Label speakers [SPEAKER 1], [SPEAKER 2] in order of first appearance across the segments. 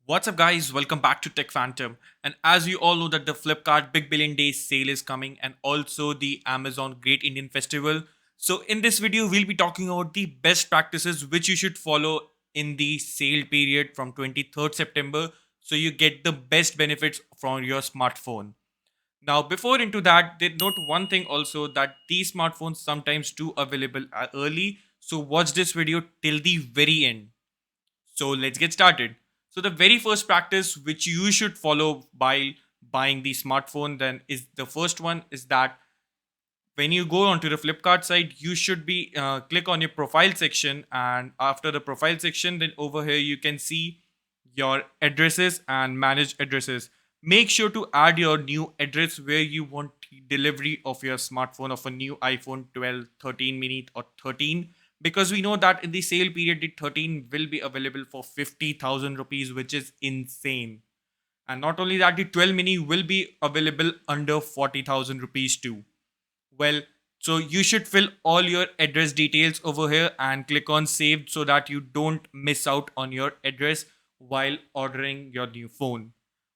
[SPEAKER 1] What's up, guys? Welcome back to Tech Phantom. And as you all know that the Flipkart Big Billion Days sale is coming, and also the Amazon Great Indian Festival. So in this video, we'll be talking about the best practices which you should follow in the sale period from 23rd September, so you get the best benefits from your smartphone. Now, before into that, they note one thing also that these smartphones sometimes do available early. So watch this video till the very end. So let's get started. So the very first practice which you should follow while buying the smartphone then is the first one is that when you go onto the Flipkart site, you should be click on your profile section, and after the profile section, then over here you can see your addresses and manage addresses. Make sure to add your new address where you want delivery of your smartphone of a new iPhone 12, 13 mini or 13, because we know that in the sale period the 13 will be available for 50,000 rupees, which is insane. And not only that, the 12 mini will be available under 40,000 rupees too. Well, so you should fill all your address details over here and click on save so that you don't miss out on your address while ordering your new phone.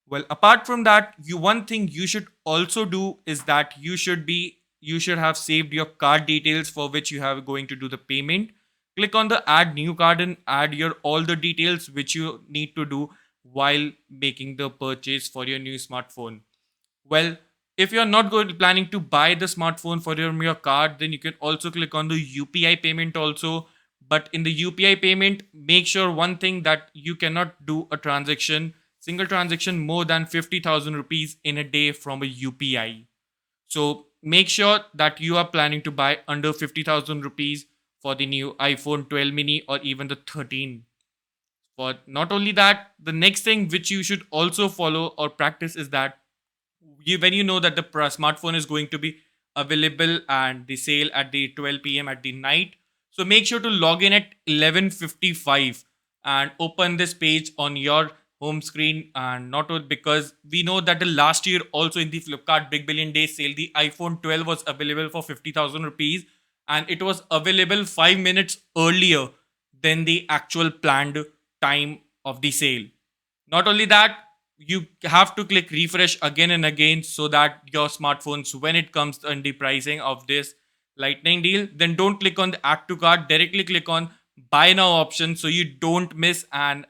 [SPEAKER 1] Well, apart from that, you one thing you should also do is that you should have saved your card details for which you have going to do the payment. Click on the add new card and add your all the details which you need to do while making the purchase for your new smartphone. Well, if you're not going planning to buy the smartphone for your card, then you can also click on the UPI payment also. But in the UPI payment, make sure one thing that you cannot do a single transaction more than 50,000 rupees in a day from a UPI. So make sure that you are planning to buy under 50,000 rupees for the new iPhone 12 mini or even the 13. But not only that, the next thing which you should also follow or practice is that when you know that the smartphone is going to be available and the sale at the 12 p.m. at the night, so make sure to log in at 11:55 and open this page on your home screen. And not only because we know that the last year also in the Flipkart Big Billion Day sale, the iPhone 12 was available for 50,000 rupees, and it was available 5 minutes earlier than the actual planned time of the sale. Not only that, you have to click refresh again and again so that your smartphones, when it comes in the pricing of this lightning deal, then don't click on the add to cart, directly click on buy now option so you don't miss. And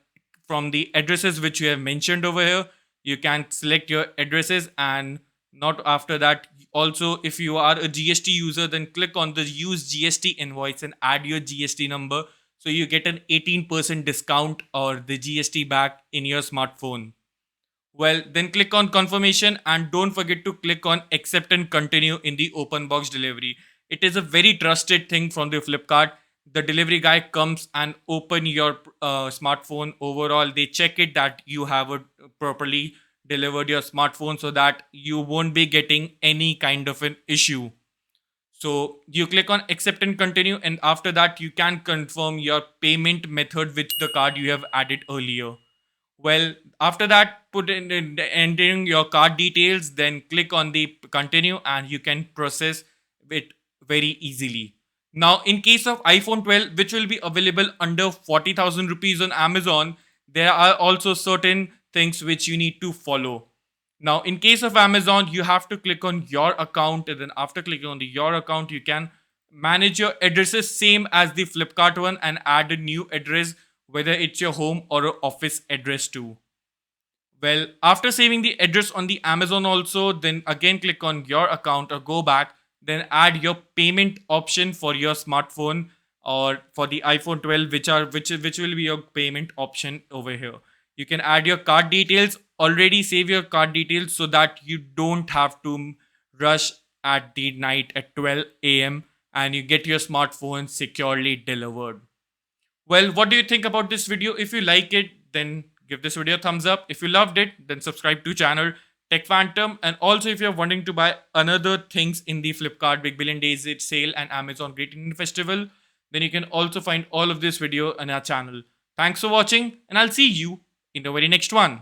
[SPEAKER 1] from the addresses which you have mentioned over here, you can select your addresses. And not after that, also if you are a GST user, then click on the use GST invoice and add your GST number so you get an 18% discount or the GST back in your smartphone. Well, then click on confirmation and don't forget to click on accept and continue in the open box delivery. It is a very trusted thing from the Flipkart. The delivery guy comes and open your smartphone. Overall, they check it that you have properly delivered your smartphone so that you won't be getting any kind of an issue. So you click on accept and continue, and after that you can confirm your payment method with the card you have added earlier. Well, after that, put in entering your card details, then click on the continue, and you can process it very easily. Now, in case of iPhone 12, which will be available under 40,000 rupees on Amazon, there are also certain things which you need to follow. Now, in case of Amazon, you have to click on your account, and then after clicking on the your account, you can manage your addresses same as the Flipkart one and add a new address, whether it's your home or a office address too. Well, after saving the address on the Amazon also, then again click on your account or go back, then add your payment option for your smartphone or for the iPhone 12, which will be your payment option over here. You can add your card details, already save your card details so that you don't have to rush at the night at 12 a.m. and you get your smartphone securely delivered. Well, what do you think about this video? If you like it, then give this video a thumbs up. If you loved it, then subscribe to channel Tech Phantom. And also, if you're wanting to buy another things in the Flipkart Big Billion Days sale and Amazon Great Indian Festival, then you can also find all of this video on our channel. Thanks for watching, and I'll see you in the very next one.